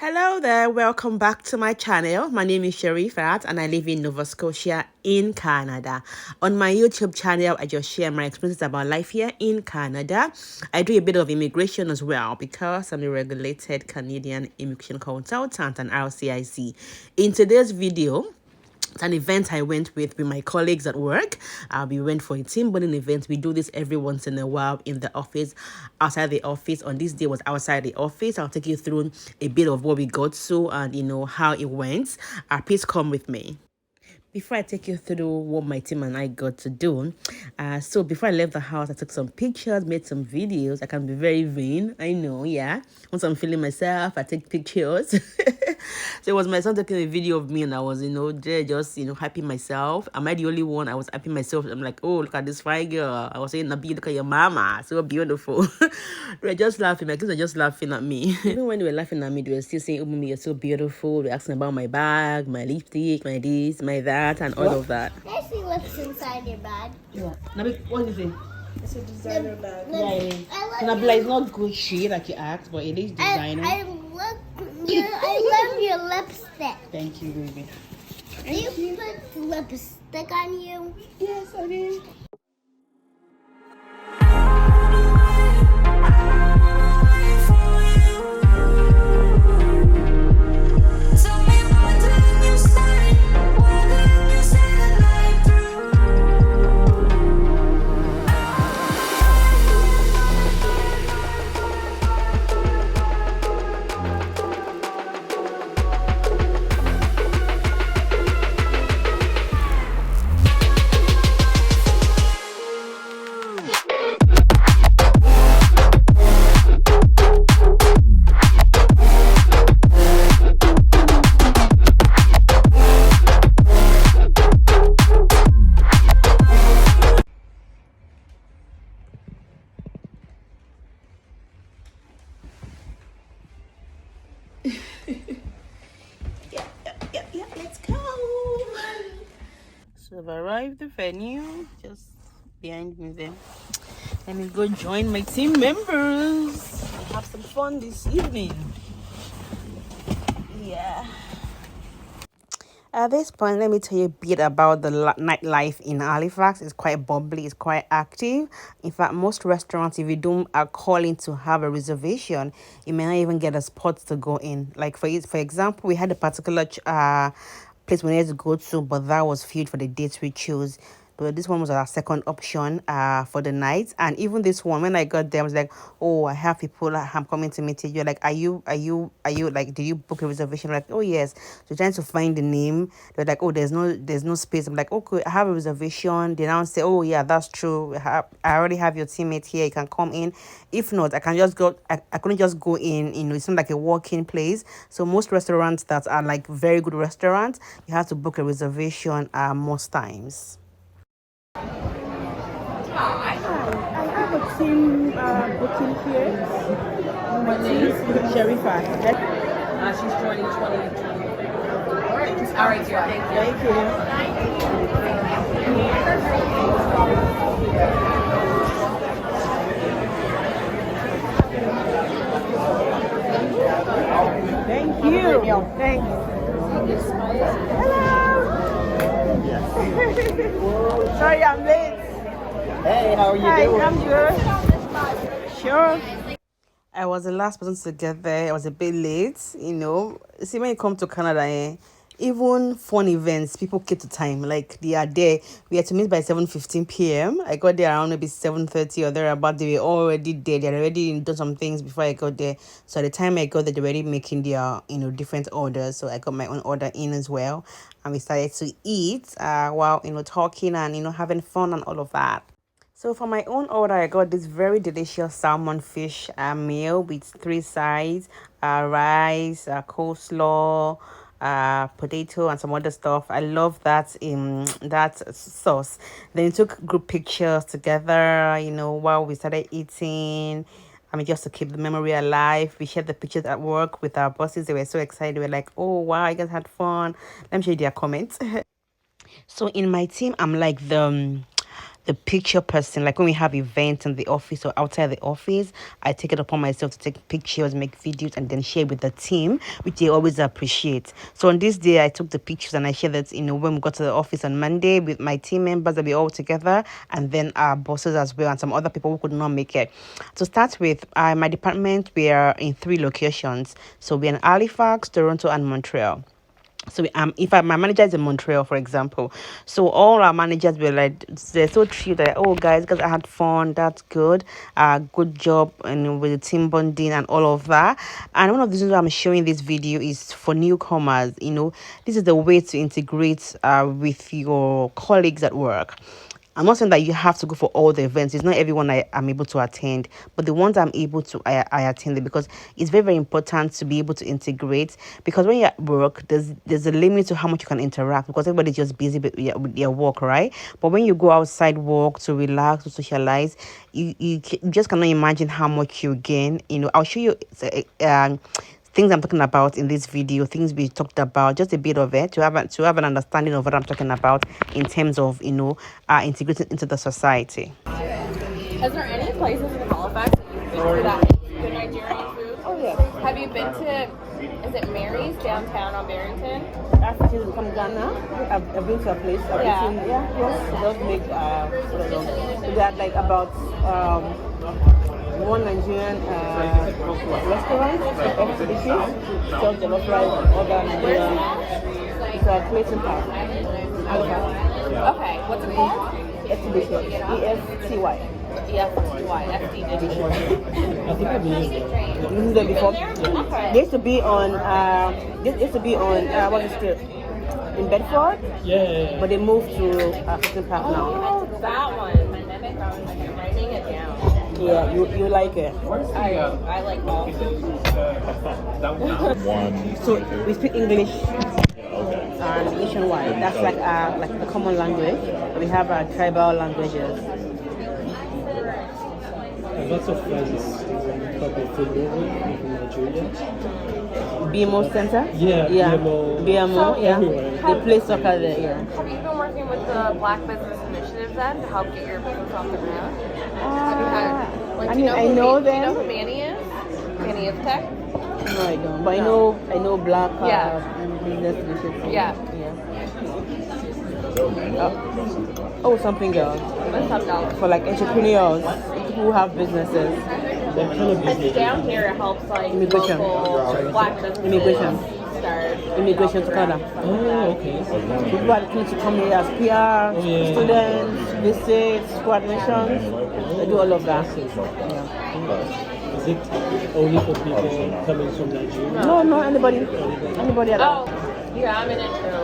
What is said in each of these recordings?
Hello there, welcome back to my channel. My name is Sherifat and I live in Nova Scotia in Canada. On my YouTube channel, I just share my experiences about life here in Canada. I do a bit of immigration as well because I'm a regulated Canadian immigration consultant and RCIC. In today's video, it's an event I went with my colleagues at work. We went for a team building event. We do this every once in a while in the office, outside the office. On this day was outside the office. I'll take you through a bit of what we got to and how it went. Please come with me. Before I take you through what my team and I got to do, so before I left the house, I took some pictures, made some videos. I can be very vain, I know, yeah. Once I'm feeling myself, I take pictures. So it was my son taking a video of me and I was, there just, happy myself. Am I the only one? I was happy myself. I'm like, oh, look at this fine girl. I was saying, Nabi, look at your mama. So beautiful. They were just laughing. My kids were just laughing at me. Even when they were laughing at me, they were still saying, oh, mommy, you're so beautiful. They were asking about my bag, my lipstick, my this, my that, and all of that. I see what's inside your bag. Yeah. Nabi, what is it? It's a designer bag. Yeah. Nabila, it's not Gucci like you asked, but it is designer. I love your lipstick. Thank you, baby. Do you put lipstick on you? Yes, I did. Yeah, let's go. So I've arrived at the venue, just behind me there. Let me go join my team members and have some fun this evening. Yeah. At this point, let me tell you a bit about the nightlife in Halifax. It's quite bubbly, it's quite active. In fact, most restaurants, if you don't are calling to have a reservation, you may not even get a spot to go in. Like for example, we had a particular place we needed to go to, but that was filled for the dates we chose. But this one was our second option for the night. And even this one, when I got there, I was like, oh, I have people I'm coming to meet you. You're like, are you like, did you book a reservation? I'm like, oh yes. So trying to find the name. They're like, oh, there's no space. I'm like, okay, I have a reservation. They now say, oh yeah, that's true. I already have your teammate here. You can come in. If not, I can just go. I couldn't just go in. It's not like a walk-in place. So most restaurants that are like very good restaurants, you have to book a reservation most times. Hi, I have a team booking here. My name is Sherifat. She's joining 2020. All right, dear. Thank you. Thank you. Thanks. Hello. Sorry, I'm late. Hey, how are you doing? I'm good. Sure. I was the last person to get there. I was a bit late, See, when you come to Canada, even fun events, people keep to time. Like, they are there. We had to meet by 7:15 p.m. I got there around maybe 7:30 or thereabout. They were already there. They had already done some things before I got there. So at the time I got there, they were already making their, different orders. So I got my own order in as well. And we started to eat while, talking and, having fun and all of that. So for my own order, I got this very delicious salmon fish meal with 3 sides, rice, coleslaw, potato, and some other stuff. I love that that sauce. Then we took group pictures together, while we started eating. I mean, just to keep the memory alive. We shared the pictures at work with our bosses. They were so excited. They were like, oh wow, you guys had fun. Let me show you their comments. So in my team, I'm like the picture person. Like when we have events in the office or outside the office, I take it upon myself to take pictures, make videos, and then share with the team, which they always appreciate. So on this day, I took the pictures and I shared that, when we got to the office on Monday with my team members, that we all together, and then our bosses as well, and some other people who could not make it. To start with, my department, we are in 3 locations. So we're in Halifax, Toronto, and Montreal. So my manager is in Montreal, for example, so all our managers were like, they're so thrilled that, oh guys, I had fun, that's good, good job, and with the team bonding and all of that. And one of the reasons why I'm showing this video is for newcomers. This is the way to integrate with your colleagues at work. I'm not saying that you have to go for all the events. It's not everyone I'm able to attend, but the ones I'm able to, I attend it, because it's very, very important to be able to integrate. Because when you're at work, there's a limit to how much you can interact, because everybody's just busy with their work, right? But when you go outside work to relax, to socialize, you just cannot imagine how much you gain. I'll show you things I'm talking about in this video, things we talked about, just a bit of it, to have an understanding of what I'm talking about in terms of integrating into the society. Is there any places in Halifax that you've been to that makes good Nigerian food? Oh yeah. Have you been to, is it Mary's downtown on Barrington? Africans from Ghana. I've been to a place. Yeah. Yes. They don't make they had like about one Nigerian restaurant, exhibition, sells jollof rice and other Nigerian. It's a Clayton Park. Okay, what's it called? Exhibition. EFTY. EFTY, FD edition. I think I've been there before. They used to be on what is it? In Bedford? Yeah. But they moved to Clayton Park now. Oh, that one. I'm writing it down. Yeah, you like it. I like all food. So we speak English nationwide. That's like the common language. We have our tribal languages. Lots of friends probably football in Nigeria. BMO Center? Yeah. BMO, yeah. They play soccer there, yeah. Have you been working with the Black Business Initiative then to help get your business off the ground? I know them. Do you know who Manny is? Manny is Tech? No, I don't. But I know Black Business Initiative. Yeah. Something else. What's up, dog? For like entrepreneurs who have businesses. And down here it helps like Immigration. local Black businesses Immigration. start Immigration to Canada. Oh, okay. People are looking to come here as PR, students, visits, coordinations. They do all of that. Is it only for people coming from Nigeria? No, anybody at all. Oh, yeah, I'm in it too.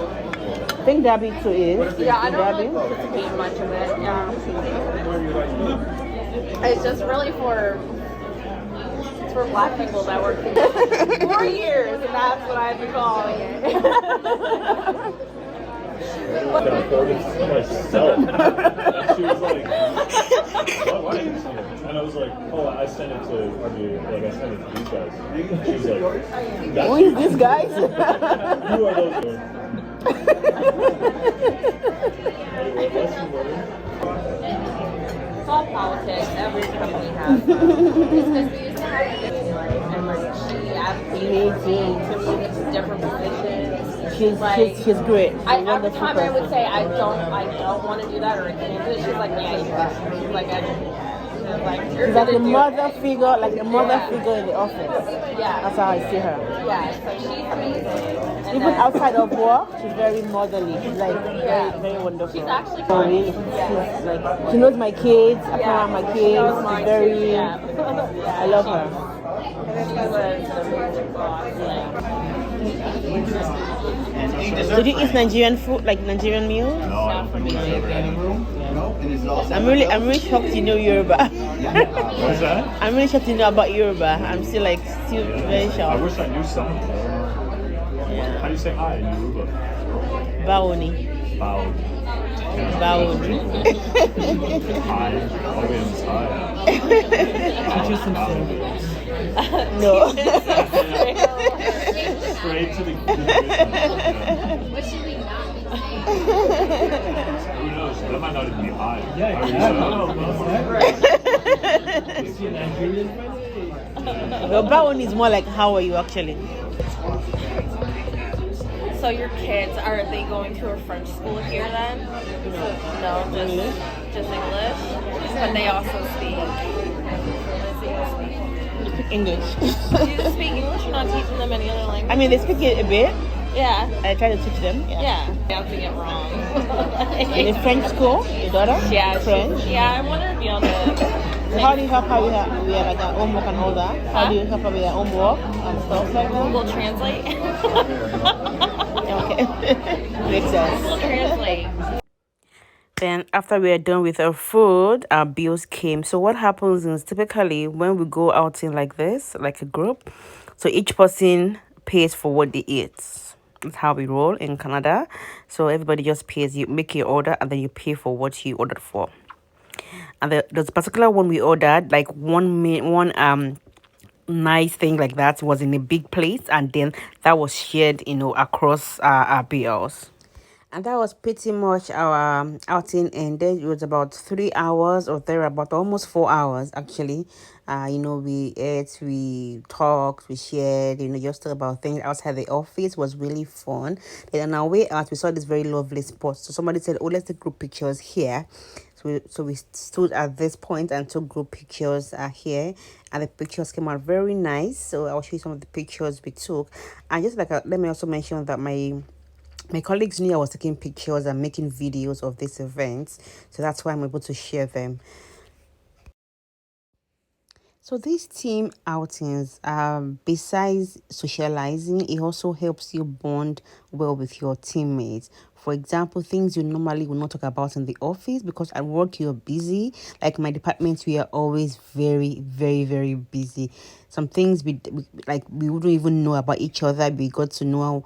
I think Derby too is. Yeah, I don't Derby. really participate much of it. Yeah. It's just really for Black people that work for 4 years, and that's what I've been calling it. Myself. And she was like, what? And I was like, oh, I sent it to, I sent it to these guys. She was like, Who is this guy? who are those doing? It's all politics. Every company has that. It's because we used to have a dating life, and like she advocated for me to move into different positions. She's great. At the time, I would say I don't want to do that or I can't do it. She's like, yeah, you can. She's like, you're She's like gonna a do mother it. figure, like a mother figure in the office. Yeah. That's how I see her. Yeah, so she's amazing. And Even then outside of work, she's very motherly. She's like very, very wonderful. she's actually She's like, she knows my kids. I come around my She kids. knows She's mine very. too, yeah. I love her. She was amazing boss. Did you eat Nigerian food, like Nigerian meals? Not for me. I'm really shocked you know Yoruba. What's that? I'm really shocked you know about Yoruba. I'm still very I shocked. wish I knew some. How do you say hi in Yoruba? Baoni. Bow. Baoni. Hi. Oh, it's hi. Teach us some Bow. No. Straight to the What should we not be saying? Who knows? That might not even be hi. Yeah, Your brown is more like how are you actually? So your kids, are they going to a French school here then? No, just English. But they also speak. English. Do you speak English? You're not teaching them any other language? I mean, they speak it a bit. Yeah. I try to teach them. Yeah. Pronouncing it wrong. In the French school, your daughter? Yeah. French. Yeah, I wonder if you know the. How do you help her with like her homework and all that? How do you help her with her homework and stuff like that? Google Translate. Okay. Makes sense. Google Translate. Then after we are done with our food, our bills came. So what happens is typically when we go out in like this, like a group, so each person pays for what they eat. That's how we roll in Canada. So everybody just pays, you make your order and then you pay for what you ordered for. And there's a particular one we ordered, like one nice thing like that was in a big plate, and then that was shared, across our bills. And that was pretty much our outing ended. It was about 3 hours or there, about almost 4 hours actually. We ate, we talked, we shared, just talked about things outside the office. It was really fun. Then on our way out, we saw this very lovely spot. So somebody said, oh, let's take group pictures here. So we stood at this point and took group pictures here, and the pictures came out very nice. So I'll show you some of the pictures we took. And just let me also mention that my colleagues knew I was taking pictures and making videos of this event, so that's why I'm able to share them. So these team outings, besides socializing, it also helps you bond well with your teammates. For example, things you normally will not talk about in the office, because at work you're busy. Like my department, we are always very, very, very busy. Some things we wouldn't even know about each other. We get to know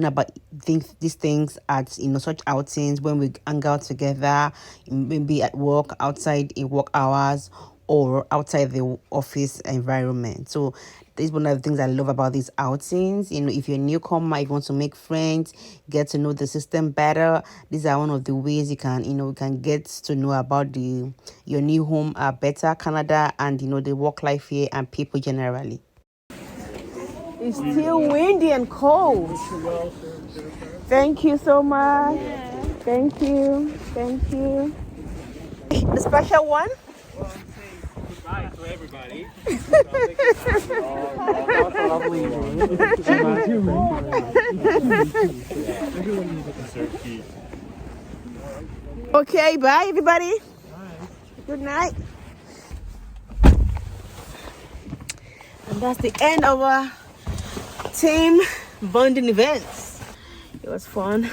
about these things at such outings when we hang out together, maybe at work, outside in work hours, or outside the office environment. So this is one of the things I love about these outings. If you're a newcomer, you want to make friends, get to know the system better, these are one of the ways you can get to know about your new home better, Canada, and the work life here and people generally. It's still windy and cold. Thank you so much. Thank you. The special one? Goodbye to everybody. Okay, bye everybody. Good night. And that's the end of our team bonding events. It was fun.